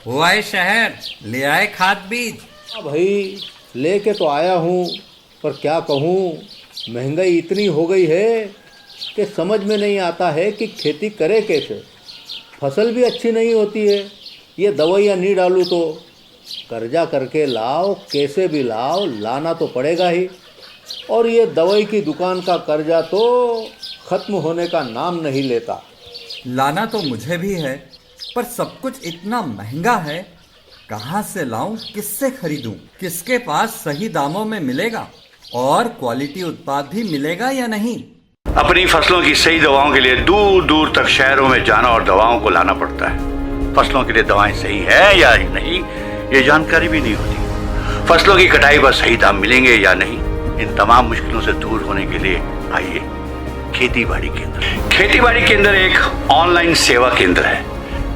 हुआ है शहर, ले आए खाद बीज। हाँ भाई, लेके तो आया हूँ, पर क्या कहूँ, महंगाई इतनी हो गई है कि समझ में नहीं आता है कि खेती करे कैसे। फसल भी अच्छी नहीं होती है, ये दवाइयाँ नहीं डालूँ तो। कर्जा करके लाओ, कैसे भी लाओ, लाना तो पड़ेगा ही। और ये दवाई की दुकान का कर्जा तो ख़त्म होने का नाम नहीं लेता। लाना तो मुझे भी है, पर सब कुछ इतना महंगा है। कहाँ से लाऊं, किससे खरीदूं, किसके पास सही दामों में मिलेगा और क्वालिटी उत्पाद भी मिलेगा या नहीं। अपनी फसलों की सही दवाओं के लिए दूर दूर तक शहरों में जाना और दवाओं को लाना पड़ता है। फसलों के लिए दवाएं सही है या नहीं, ये जानकारी भी नहीं होती। फसलों की कटाई पर सही दाम मिलेंगे या नहीं, इन तमाम मुश्किलों से दूर होने के लिए आइए खेती बाड़ी केंद्र। खेती बाड़ी केंद्र एक ऑनलाइन सेवा केंद्र है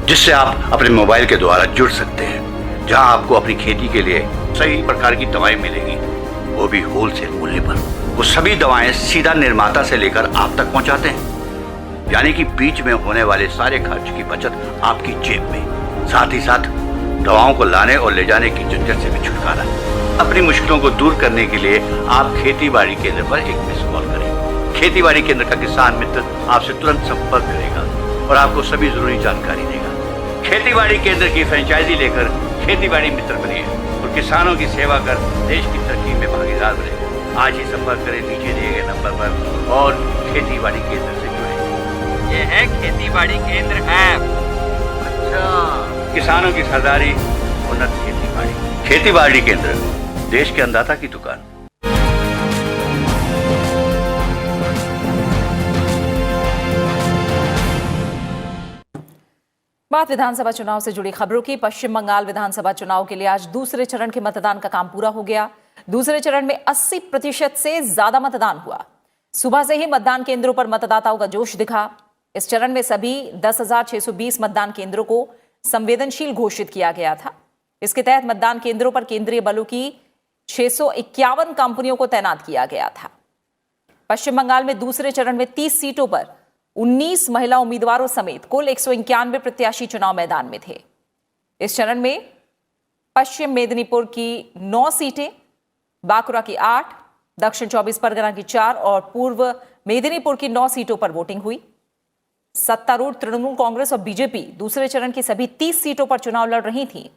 जिससे आप अपने मोबाइल के द्वारा जुड़ सकते हैं, जहां आपको अपनी खेती के लिए सही प्रकार की दवाएं मिलेंगी, वो भी होलसेल मूल्य पर। वो सभी दवाएं सीधा निर्माता से लेकर आप तक पहुंचाते हैं, यानी कि बीच में होने वाले सारे खर्च की बचत आपकी जेब में। साथ ही साथ दवाओं को लाने और ले जाने की झंझट से भी छुटकारा। अपनी मुश्किलों को दूर करने के लिए आप खेती बाड़ी केंद्र पर एक मिस कॉल करें। खेती बाड़ी केंद्र का किसान मित्र आपसे तुरंत संपर्क करेगा और आपको सभी जरूरी जानकारी देगा। खेती बाड़ी केंद्र की फ्रेंचाइजी लेकर खेती बाड़ी मित्र बनिए और किसानों की सेवा कर देश की तरक्की में भागीदार बने। आज ही संपर्क करें नीचे दिए गए नंबर पर और खेती बाड़ी केंद्र से जुड़े। ये है खेती बाड़ी केंद्र ऐप। अच्छा, किसानों की सरदारी, उन्नत खेती बाड़ी। खेती बाड़ी केंद्र, देश के अन्नदाता की दुकान। बात विधानसभा चुनाव से जुड़ी खबरों की। पश्चिम बंगाल विधानसभा चुनाव के लिए आज दूसरे चरण के मतदान का काम पूरा हो गया। दूसरे चरण में 80% से ज्यादा मतदान हुआ। सुबह से ही मतदान केंद्रों पर मतदाताओं का जोश दिखा। इस चरण में सभी 10,620 मतदान केंद्रों को संवेदनशील घोषित किया गया था। इसके तहत मतदान केंद्रों पर केंद्रीय बलों की 651 कंपनियों को तैनात किया गया था। पश्चिम बंगाल में दूसरे चरण में 30 सीटों पर 19 महिला उम्मीदवारों समेत कुल 191 प्रत्याशी चुनाव मैदान में थे। इस चरण में पश्चिम मेदिनीपुर की 9 सीटें, बांकुड़ा की 8, दक्षिण 24 परगना की 4 और पूर्व मेदिनीपुर की 9 सीटों पर वोटिंग हुई। सत्तारूढ़ तृणमूल कांग्रेस और बीजेपी दूसरे चरण की सभी 30 सीटों पर चुनाव लड़ रही थी,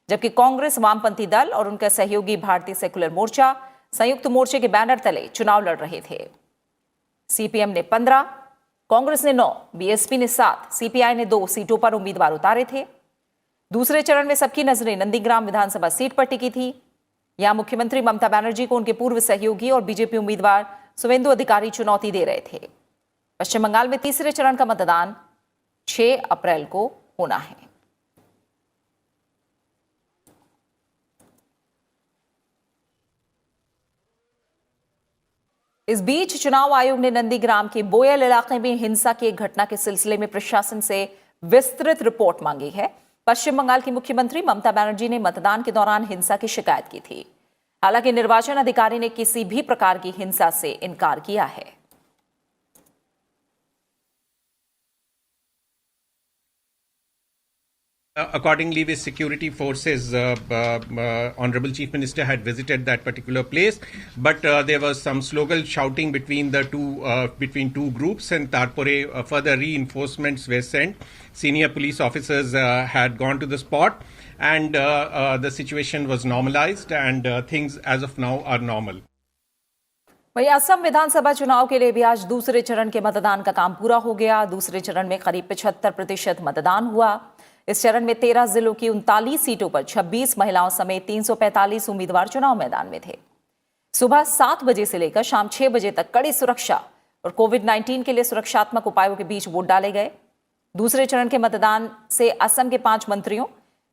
जबकि कांग्रेस, वामपंथी दल और उनका सहयोगी भारतीय सेकुलर मोर्चा संयुक्त मोर्चे के बैनर तले चुनाव लड़ रहे थे। सीपीएम ने 15, कांग्रेस ने 9, बीएसपी ने 7, सीपीआई ने 2 सीटों पर उम्मीदवार उतारे थे। दूसरे चरण में सबकी नजरें नंदीग्राम विधानसभा सीट पर टिकी थी। यहां मुख्यमंत्री ममता बनर्जी को उनके पूर्व सहयोगी और बीजेपी उम्मीदवार शुवेंदु अधिकारी चुनौती दे रहे थे। पश्चिम बंगाल में तीसरे चरण का मतदान 6 अप्रैल को होना है। इस बीच चुनाव आयोग ने नंदीग्राम के बोयल इलाके में हिंसा की एक घटना के सिलसिले में प्रशासन से विस्तृत रिपोर्ट मांगी है। पश्चिम बंगाल की मुख्यमंत्री ममता बनर्जी ने मतदान के दौरान हिंसा की शिकायत की थी। हालांकि निर्वाचन अधिकारी ने किसी भी प्रकार की हिंसा से इनकार किया है। Accordingly, with security forces, Honorable Chief Minister had visited that particular place, but there was some slogan shouting between two groups, and Tarpore further reinforcements were sent. Senior police officers had gone to the spot, and the situation was normalized, and things as of now are normal. वहीं असम विधानसभा चुनाव के लिए भी आज दूसरे चरण के मतदान का काम पूरा हो गया। दूसरे चरण में करीब 75% मतदान हुआ। इस चरण में 13 जिलों की 39 सीटों पर 26 महिलाओं समेत 345 उम्मीदवार चुनाव मैदान में थे। सुबह 7 बजे से लेकर शाम 6 बजे तक कड़ी सुरक्षा और कोविड-19 के लिए सुरक्षात्मक उपायों के बीच वोट डाले गए। दूसरे चरण के मतदान से असम के 5 मंत्रियों,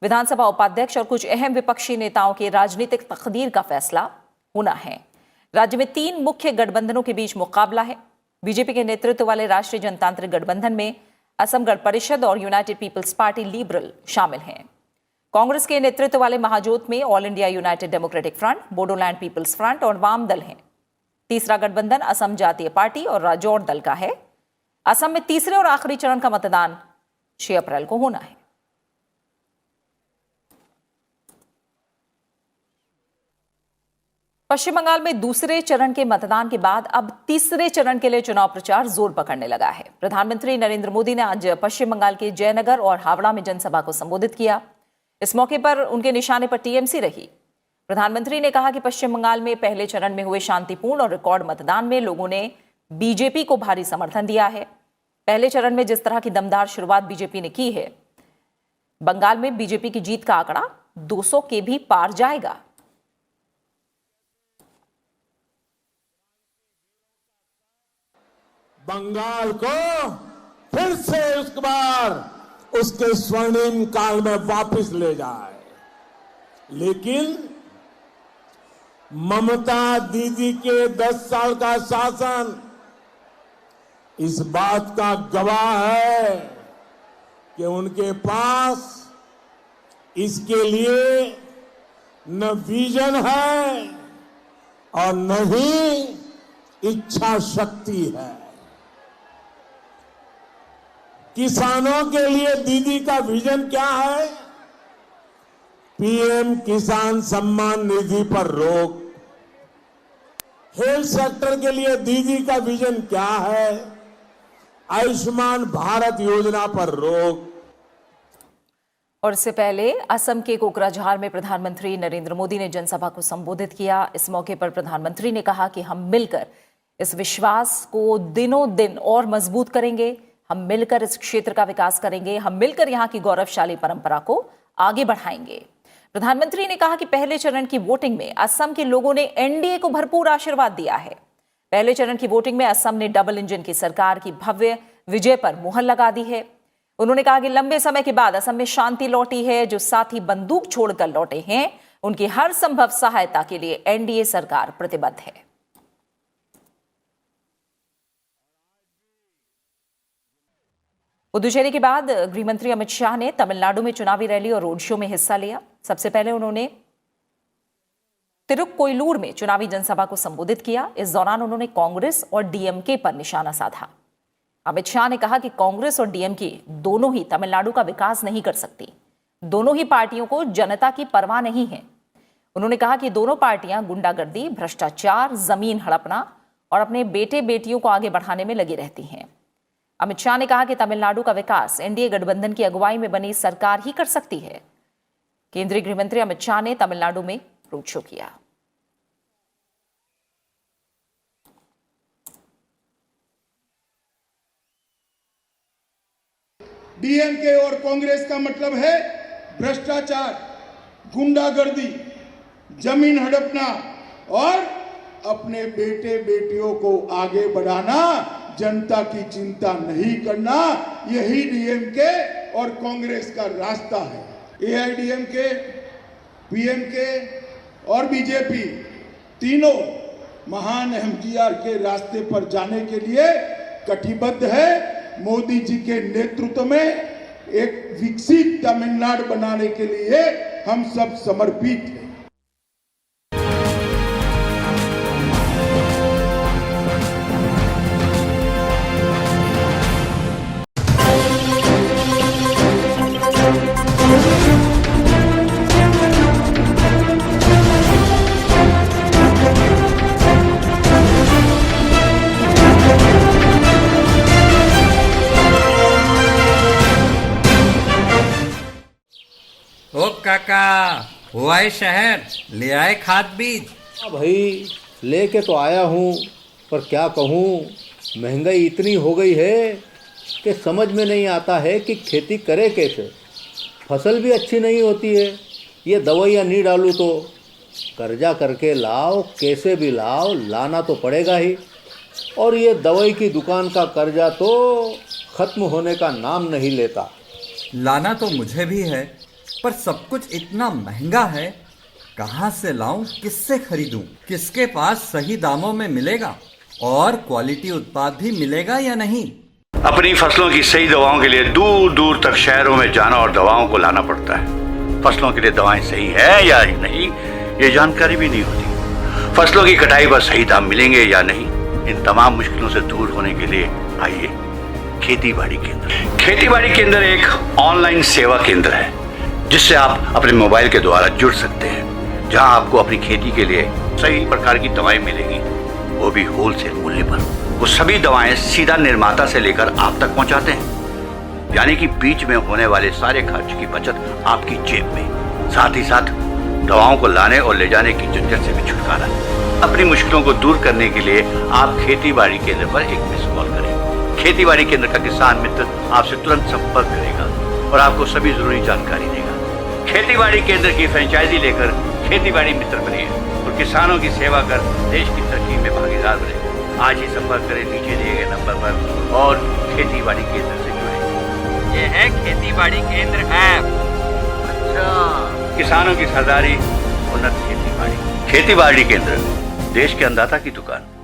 विधानसभा उपाध्यक्ष और कुछ अहम विपक्षी नेताओं की राजनीतिक तकदीर का फैसला होना है। राज्य में 3 मुख्य गठबंधनों के बीच मुकाबला है। बीजेपी के नेतृत्व वाले राष्ट्रीय जनतांत्रिक गठबंधन में असम गण परिषद और यूनाइटेड पीपल्स पार्टी लिबरल शामिल हैं। कांग्रेस के नेतृत्व वाले महाजोत में all India united democratic front, Bodoland people's front और वाम दल हैं। तीसरा गठबंधन असम जातीय पार्टी और राजौर दल का है। असम में तीसरे और आखिरी चरण का मतदान 6 अप्रैल को होना है। पश्चिम बंगाल में दूसरे चरण के मतदान के बाद अब तीसरे चरण के लिए चुनाव प्रचार जोर पकड़ने लगा है। प्रधानमंत्री नरेंद्र मोदी ने आज पश्चिम बंगाल के जयनगर और हावड़ा में जनसभा को संबोधित किया। इस मौके पर उनके निशाने पर टीएमसी रही। प्रधानमंत्री ने कहा कि पश्चिम बंगाल में पहले चरण में हुए शांतिपूर्ण और रिकॉर्ड मतदान में लोगों ने बीजेपी को भारी समर्थन दिया है। पहले चरण में जिस तरह की दमदार शुरुआत बीजेपी ने की है, बंगाल में बीजेपी की जीत का आंकड़ा 200 के भी पार जाएगा। बंगाल को फिर से एक बार उसके स्वर्णिम काल में वापस ले जाए। लेकिन ममता दीदी के 10 साल का शासन इस बात का गवाह है कि उनके पास इसके लिए न विजन है और न ही इच्छा शक्ति है। किसानों के लिए दीदी का विजन क्या है? पीएम किसान सम्मान निधि पर रोक। हेल्थ सेक्टर के लिए दीदी का विजन क्या है? आयुष्मान भारत योजना पर रोक। और इससे पहले असम के कोकराझार में प्रधानमंत्री नरेंद्र मोदी ने जनसभा को संबोधित किया। इस मौके पर प्रधानमंत्री ने कहा कि हम मिलकर इस विश्वास को दिनों दिन और मजबूत करेंगे। हम मिलकर इस क्षेत्र का विकास करेंगे। हम मिलकर यहाँ की गौरवशाली परंपरा को आगे बढ़ाएंगे। प्रधानमंत्री ने कहा कि पहले चरण की वोटिंग में असम के लोगों ने एनडीए को भरपूर आशीर्वाद दिया है। पहले चरण की वोटिंग में असम ने डबल इंजन की सरकार की भव्य विजय पर मुहर लगा दी है। उन्होंने कहा कि लंबे समय के बाद असम में शांति लौटी है। जो साथी बंदूक छोड़कर लौटे हैं, उनकी हर संभव सहायता के लिए एनडीए सरकार प्रतिबद्ध है। पुदुचेरी के बाद गृहमंत्री अमित शाह ने तमिलनाडु में चुनावी रैली और रोड शो में हिस्सा लिया। सबसे पहले उन्होंने तिरुक्कोइलूर में चुनावी जनसभा को संबोधित किया। इस दौरान उन्होंने कांग्रेस और डीएमके पर निशाना साधा। अमित शाह ने कहा कि कांग्रेस और डीएमके दोनों ही तमिलनाडु का विकास नहीं कर सकती। दोनों ही पार्टियों को जनता की परवाह नहीं है। उन्होंने कहा कि दोनों पार्टियां गुंडागर्दी, भ्रष्टाचार, जमीन हड़पना और अपने बेटे बेटियों को आगे बढ़ाने में लगी रहती हैं। अमित शाह ने कहा कि तमिलनाडु का विकास एनडीए गठबंधन की अगुवाई में बनी सरकार ही कर सकती है। केंद्रीय गृहमंत्री अमित शाह ने तमिलनाडु में रोड शो किया। डीएमके और कांग्रेस का मतलब है भ्रष्टाचार, गुंडागर्दी, जमीन हड़पना और अपने बेटे बेटियों को आगे बढ़ाना, जनता की चिंता नहीं करना। यही डीएमके और कांग्रेस का रास्ता है। एआईडीएमके, पीएमके और बीजेपी तीनों महान एमजीआर के रास्ते पर जाने के लिए कटिबद्ध है। मोदी जी के नेतृत्व में एक विकसित तमिलनाडु बनाने के लिए हम सब समर्पित हैं। ओ काका, हुआ है शहर, ले आए खाद बीज। हाँ भाई, लेके तो आया हूँ, पर क्या कहूँ, महंगाई इतनी हो गई है कि समझ में नहीं आता है कि खेती करे कैसे। फसल भी अच्छी नहीं होती है। ये दवाइयाँ नहीं डालूँ तो कर्जा करके लाओ, कैसे भी लाओ, लाना तो पड़ेगा ही। और ये दवाई की दुकान का कर्जा तो ख़त्म होने का नाम नहीं लेता। लाना तो मुझे भी है, पर सब कुछ इतना महंगा है, कहाँ से लाऊं, किससे खरीदूं, किसके पास सही दामों में मिलेगा और क्वालिटी उत्पाद भी मिलेगा या नहीं। अपनी फसलों की सही दवाओं के लिए दूर दूर तक शहरों में जाना और दवाओं को लाना पड़ता है। फसलों के लिए दवाएं सही है या नहीं, ये जानकारी भी नहीं होती। फसलों की कटाई पर सही दाम मिलेंगे या नहीं, इन तमाम मुश्किलों से दूर होने के लिए आइए खेती बाड़ी केंद्र। खेती बाड़ी केंद्र एक ऑनलाइन सेवा केंद्र है जिससे आप अपने मोबाइल के द्वारा जुड़ सकते हैं। जहां आपको अपनी खेती के लिए सही प्रकार की दवाएं मिलेगी, वो भी होलसेल मूल्य पर। वो सभी दवाएं सीधा निर्माता से लेकर आप तक पहुंचाते हैं, यानी कि बीच में होने वाले सारे खर्च की बचत आपकी जेब में। साथ ही साथ दवाओं को लाने और ले जाने की झंझट से भी छुटकारा। अपनी मुश्किलों को दूर करने के लिए आप खेती बाड़ी केंद्र पर एक मिस कॉल करें। खेती बाड़ी केंद्र का किसान मित्र आपसे तुरंत संपर्क करेगा और आपको सभी जरूरी जानकारी देगा। खेती बाड़ी केंद्र की फ्रेंचाइजी लेकर खेती बाड़ी मित्र बनिए और किसानों की सेवा कर देश की तरक्की में भागीदार बने। आज ही संपर्क करें नीचे दिए गए नंबर पर और खेती बाड़ी केंद्र से जुड़े। ये है खेती बाड़ी केंद्र ऐप। अच्छा, किसानों की सरदारी, उन्नत खेती बाड़ी। खेती बाड़ी केंद्र, देश के अन्नदाता की दुकान।